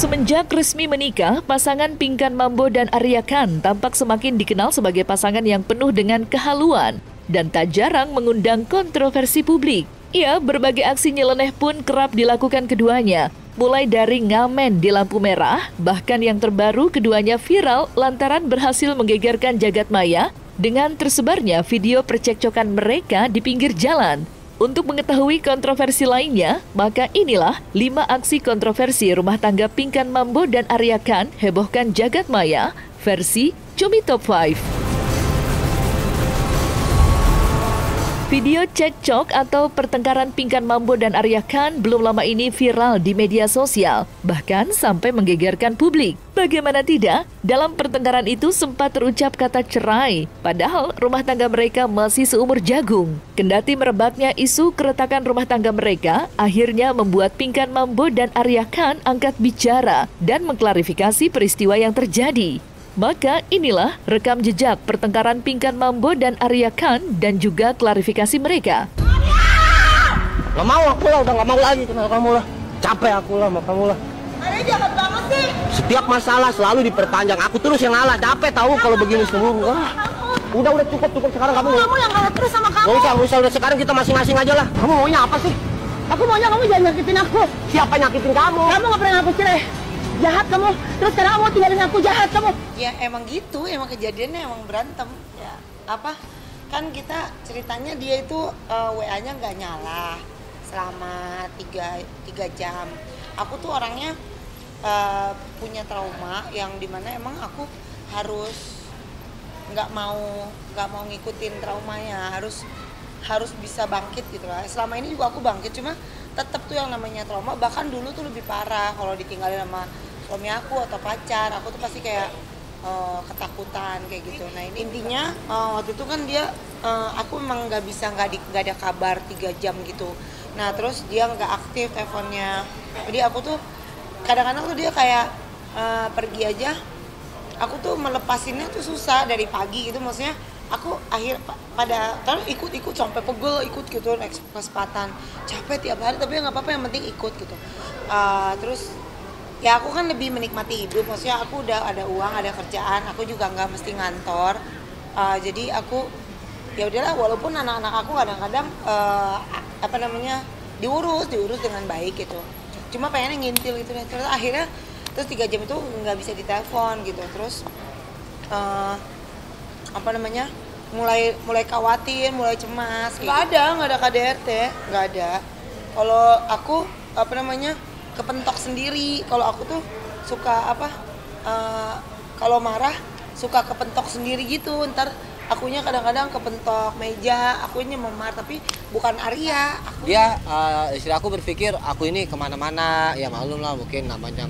Semenjak resmi menikah, pasangan Pinkan Mambo dan Arya Khan tampak semakin dikenal sebagai pasangan yang penuh dengan kehaluan dan tak jarang mengundang kontroversi publik. Ya, berbagai aksi nyeleneh pun kerap dilakukan keduanya, mulai dari ngamen di lampu merah, bahkan yang terbaru keduanya viral lantaran berhasil menggegerkan jagat maya dengan tersebarnya video percekcokan mereka di pinggir jalan. Untuk mengetahui kontroversi lainnya, maka inilah 5 aksi kontroversi rumah tangga Pinkan Mambo dan Arya Khan hebohkan jagat maya versi Cumi Top 5. Video cekcok atau pertengkaran Pinkan Mambo dan Arya Khan belum lama ini viral di media sosial, bahkan sampai menggegerkan publik. Bagaimana tidak, dalam pertengkaran itu sempat terucap kata cerai, padahal rumah tangga mereka masih seumur jagung. Kendati merebaknya isu keretakan rumah tangga mereka, akhirnya membuat Pinkan Mambo dan Arya Khan angkat bicara dan mengklarifikasi peristiwa yang terjadi. Maka inilah rekam jejak pertengkaran Pinkan Mambo dan Arya Khan dan juga klarifikasi mereka. Gak mau aku lah, udah gak mau lagi kenal kamu lah. Capek aku lah sama kamu lah. Ada jahat banget sih. Setiap masalah selalu diperpanjang. Aku terus yang ngalah. Capek tahu kalau begini semua. Udah cukup sekarang kamu. Kamu yang ngalah terus sama kamu. Gak usah udah sekarang kita masing-masing aja lah. Kamu maunya apa sih? Aku maunya kamu jangan nyakitin aku. Siapa nyakitin kamu? Kamu gak pernah aku cerai. Jahat kamu. Terus sekarang kamu tinggalin aku, jahat kamu. Ya emang gitu, emang kejadiannya emang berantem. Ya apa? Kan kita ceritanya dia itu WA-nya nggak nyala selama 3 jam. Aku tuh orangnya punya trauma yang dimana emang aku harus nggak mau ngikutin traumanya, harus bisa bangkit gitu lah. Selama ini juga aku bangkit, cuma tetap tuh yang namanya trauma, bahkan dulu tuh lebih parah kalau ditinggalin sama suami aku atau pacar, aku tuh pasti kayak ketakutan kayak gitu. Nah intinya waktu itu kan dia aku memang nggak ada kabar 3 jam gitu. Nah terus dia nggak aktif teleponnya, jadi aku tuh kadang-kadang tuh dia kayak pergi aja, aku tuh melepasinnya tuh susah dari pagi gitu, maksudnya aku pada ikut sampai pegel ikut gitu, kesempatan capek tiap hari tapi nggak apa-apa, yang penting ikut gitu. Terus ya aku kan lebih menikmati hidup, maksudnya aku udah ada uang, ada kerjaan, aku juga nggak mesti ngantor, jadi aku ya udahlah, walaupun anak-anak aku kadang-kadang diurus dengan baik gitu, cuma pengennya ngintil gitu. Terus akhirnya 3 jam itu nggak bisa ditelepon gitu. Terus mulai khawatir, mulai cemas. Nggak ada KDRT, nggak ada. Kalau aku kepentok sendiri. Kalau aku tuh suka kalau marah suka kepentok sendiri gitu. Ntar akunya kadang-kadang kepentok meja, akunya memar, tapi bukan Arya. Dia istri aku berpikir aku ini kemana-mana, ya maklum lah, mungkin namanya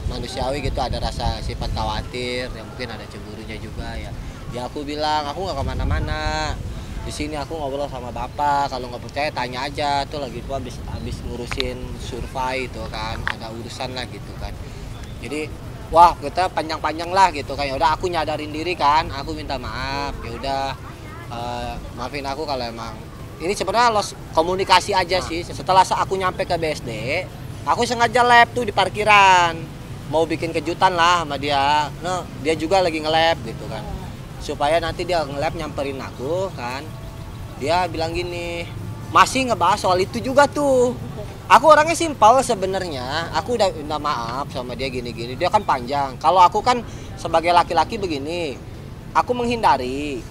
manusiawi gitu, ada rasa sifat khawatir, ya mungkin ada cemburunya juga ya. Ya aku bilang aku nggak kemana-mana, di sini aku ngobrol sama bapak, kalau nggak percaya tanya aja, tuh lagi tuh habis ngurusin survei itu kan, ada urusan lah gitu kan. Jadi wah kita panjang-panjang lah gitu kan. Ya udah aku nyadarin diri kan, aku minta maaf, ya udah maafin aku kalau emang ini sebenarnya los komunikasi aja sih. Setelah aku nyampe ke BSD, aku sengaja lab tuh di parkiran, mau bikin kejutan lah sama dia. Nah dia juga lagi nge-lab gitu kan, supaya nanti dia nge-lab nyamperin aku kan. Dia bilang gini, masih ngebahas soal itu juga tuh. Aku orangnya simpel sebenarnya, aku udah minta maaf sama dia gini-gini, dia kan panjang. Kalau aku kan sebagai laki-laki begini, aku menghindari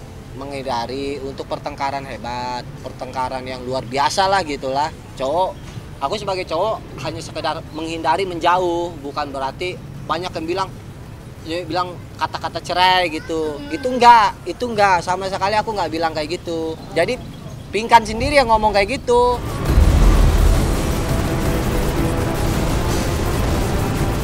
untuk pertengkaran hebat, pertengkaran yang luar biasa lah gitulah. Cowok, aku sebagai cowok hanya sekedar menghindari, menjauh, bukan berarti banyak yang bilang kata-kata cerai gitu. Itu enggak, sama sekali aku nggak bilang kayak gitu. Jadi Pinkan sendiri yang ngomong kayak gitu.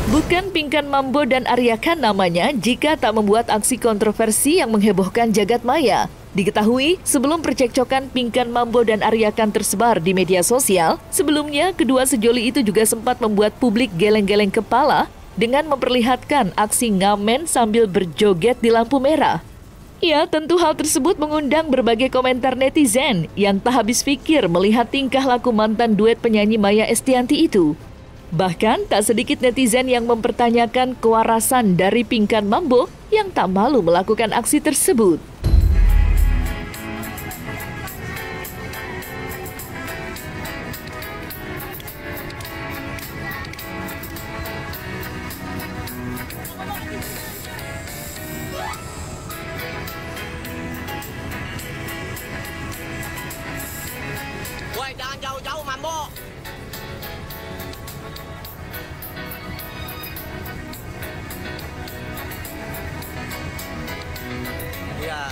Bukan Pinkan Mambo dan Arya Khan namanya jika tak membuat aksi kontroversi yang menghebohkan jagat maya. Diketahui, sebelum percekcokan Pinkan Mambo dan Arya Khan tersebar di media sosial, sebelumnya kedua sejoli itu juga sempat membuat publik geleng-geleng kepala dengan memperlihatkan aksi ngamen sambil berjoget di lampu merah. Ya, tentu hal tersebut mengundang berbagai komentar netizen yang tak habis pikir melihat tingkah laku mantan duet penyanyi Maia Estianty itu. Bahkan tak sedikit netizen yang mempertanyakan kewarasan dari Pinkan Mambo yang tak malu melakukan aksi tersebut. Woi, jangan jauh-jauh, Mambo. Iya.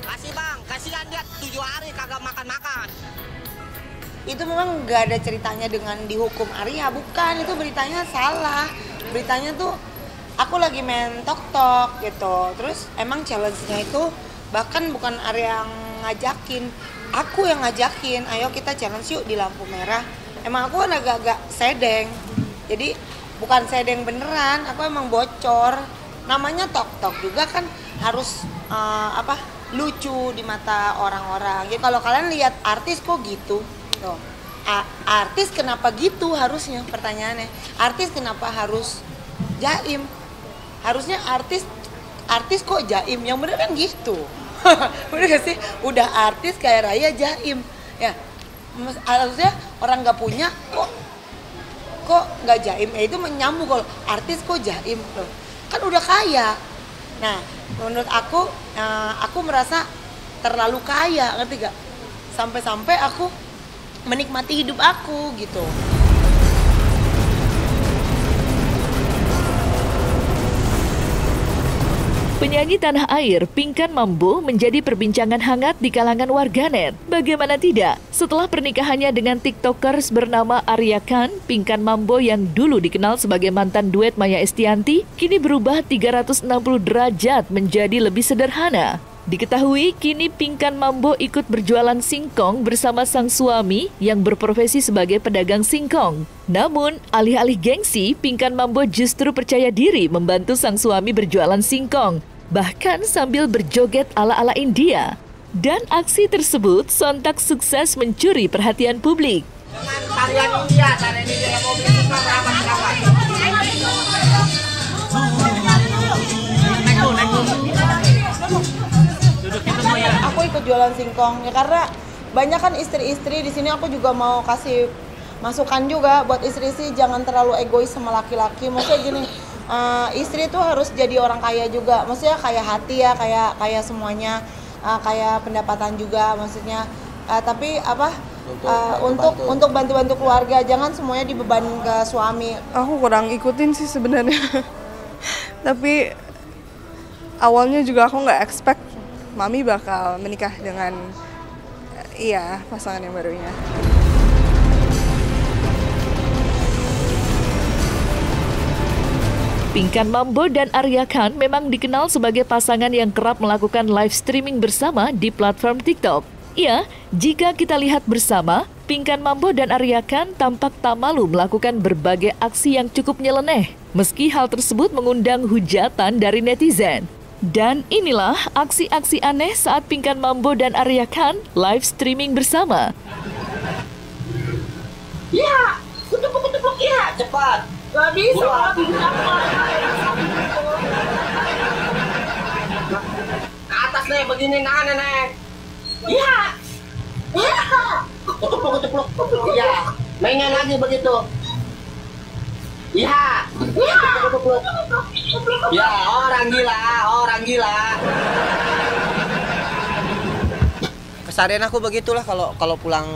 Kasih bang, kasihan dia 7 hari kagak makan-makan. Itu memang nggak ada ceritanya dengan dihukum Arya, bukan, itu beritanya salah. Beritanya tuh aku lagi main tok-tok gitu, terus emang challenge-nya itu bahkan bukan Arya yang ngajakin, aku yang ngajakin, ayo kita challenge yuk di lampu merah. Emang aku kan agak-agak sedeng, jadi bukan sedeng beneran, aku emang bocor. Namanya tok-tok juga kan harus lucu di mata orang-orang. Jadi kalau kalian lihat artis kok gitu, tuh. Artis kenapa gitu harusnya pertanyaannya? Artis kenapa harus jaim? Harusnya artis kok jaim? Yang bener kan gitu. Bener gak sih? Udah artis kayak Raya jaim. Ya, harusnya orang nggak punya kok nggak jaim. Ya itu menyambung kalau artis kok jaim loh. Kan udah kaya. Nah, menurut aku merasa terlalu kaya, ngerti gak? Sampai-sampai aku menikmati hidup aku gitu. Penyanyi tanah air Pinkan Mambo menjadi perbincangan hangat di kalangan warganet. Bagaimana tidak? Setelah pernikahannya dengan tiktokers bernama Arya Khan, Pinkan Mambo yang dulu dikenal sebagai mantan duet Maya Estianty, kini berubah 360 derajat menjadi lebih sederhana. Diketahui kini Pinkan Mambo ikut berjualan singkong bersama sang suami yang berprofesi sebagai pedagang singkong. Namun, alih-alih gengsi, Pinkan Mambo justru percaya diri membantu sang suami berjualan singkong, bahkan sambil berjoget ala-ala India. Dan aksi tersebut sontak sukses mencuri perhatian publik. Tarian India yang mau beli singkong berapa? Aku ikut jualan singkong ya karena banyak kan istri-istri di sini, aku juga mau kasih masukan juga buat istri-istri jangan terlalu egois sama laki-laki. Maksudnya gini, istri tuh harus jadi orang kaya juga. Maksudnya kaya hati ya, kaya semuanya, kaya pendapatan juga maksudnya. Tapi untuk bantu-bantu keluarga, jangan semuanya dibebanin ke suami. Aku kurang ikutin sih sebenarnya. Tapi awalnya juga aku nggak expect Mami bakal menikah dengan pasangan yang barunya. Pinkan Mambo dan Arya Khan memang dikenal sebagai pasangan yang kerap melakukan live streaming bersama di platform TikTok. Ya, jika kita lihat bersama, Pinkan Mambo dan Arya Khan tampak tak malu melakukan berbagai aksi yang cukup nyeleneh, meski hal tersebut mengundang hujatan dari netizen. Dan inilah aksi-aksi aneh saat Pinkan Mambo dan Arya Khan live streaming bersama. Ya, kutuk-kutuk ya, Cepat. gak bisa, Ke atas nih, begini nih. Ya, Kutuk-kutuk. Iya. Mainnya lagi begitu. Iya. Kutuk-kutuk. Ya, orang gila. Keseharian aku begitulah kalau pulang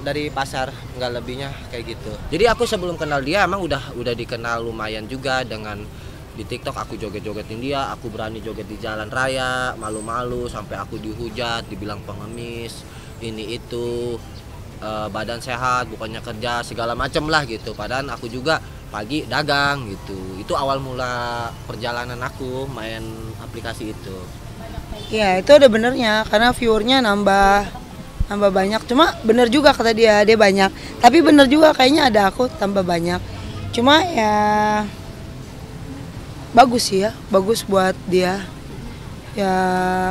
dari pasar, nggak lebihnya kayak gitu. Jadi aku sebelum kenal dia emang udah dikenal lumayan juga dengan di TikTok. Aku joget-jogetin dia, aku berani joget di jalan raya, malu-malu sampai aku dihujat, dibilang pengemis, ini itu, badan sehat, bukannya kerja, segala macem lah gitu. Padahal aku juga pagi dagang gitu. Itu awal mula perjalanan aku main aplikasi itu. Iya, itu ada benernya karena viewernya nambah banyak. Cuma bener juga kata dia banyak. Tapi bener juga kayaknya ada aku tambah banyak. Cuma ya bagus sih ya, bagus buat dia. Ya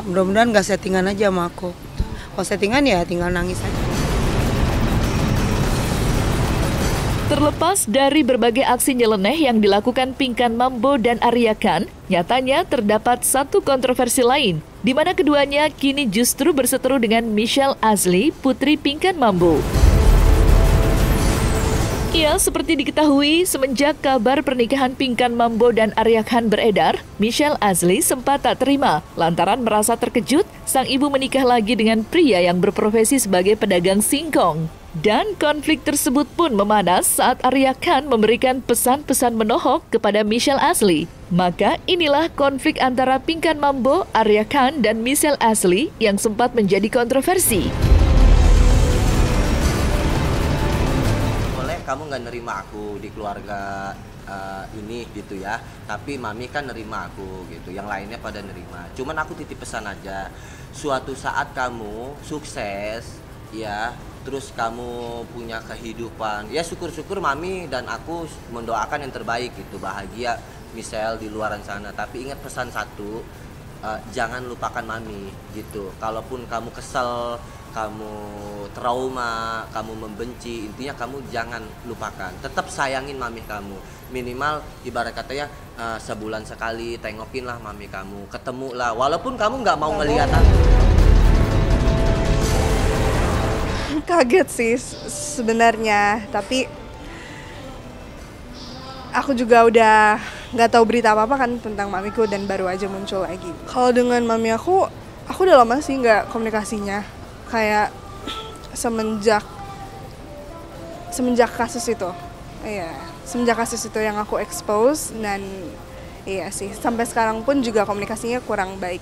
mudah-mudahan gak settingan aja sama aku. Kalau settingan ya tinggal nangis aja. Terlepas dari berbagai aksi nyeleneh yang dilakukan Pinkan Mambo dan Arya Khan, nyatanya terdapat satu kontroversi lain, di mana keduanya kini justru berseteru dengan Michelle Azli, putri Pinkan Mambo. Ya, seperti diketahui, semenjak kabar pernikahan Pinkan Mambo dan Arya Khan beredar, Michelle Azli sempat tak terima lantaran merasa terkejut sang ibu menikah lagi dengan pria yang berprofesi sebagai pedagang singkong. Dan konflik tersebut pun memanas saat Arya Khan memberikan pesan-pesan menohok kepada Michelle Azli. Maka inilah konflik antara Pinkan Mambo, Arya Khan, dan Michelle Azli yang sempat menjadi kontroversi. Boleh kamu nggak nerima aku di keluarga ini gitu ya, tapi mami kan nerima aku gitu, yang lainnya pada nerima. Cuman aku titip pesan aja, suatu saat kamu sukses ya, terus kamu punya kehidupan, ya syukur-syukur mami dan aku mendoakan yang terbaik gitu, bahagia Michelle di luaran sana. Tapi ingat pesan satu, jangan lupakan mami gitu. Kalaupun kamu kesel, kamu trauma, kamu membenci, intinya kamu jangan lupakan, tetap sayangin mami kamu. Minimal ibarat katanya sebulan sekali tengokin lah mami kamu, ketemu lah, walaupun kamu nggak mau ngeliat aku. Kaget sih sebenarnya, tapi aku juga udah nggak tahu berita apa-apa kan tentang mamiku dan baru aja muncul lagi. Kalau dengan mami aku udah lama sih nggak komunikasinya, kayak semenjak kasus itu. Iya, semenjak kasus itu yang aku expose, dan iya sih sampai sekarang pun juga komunikasinya kurang baik.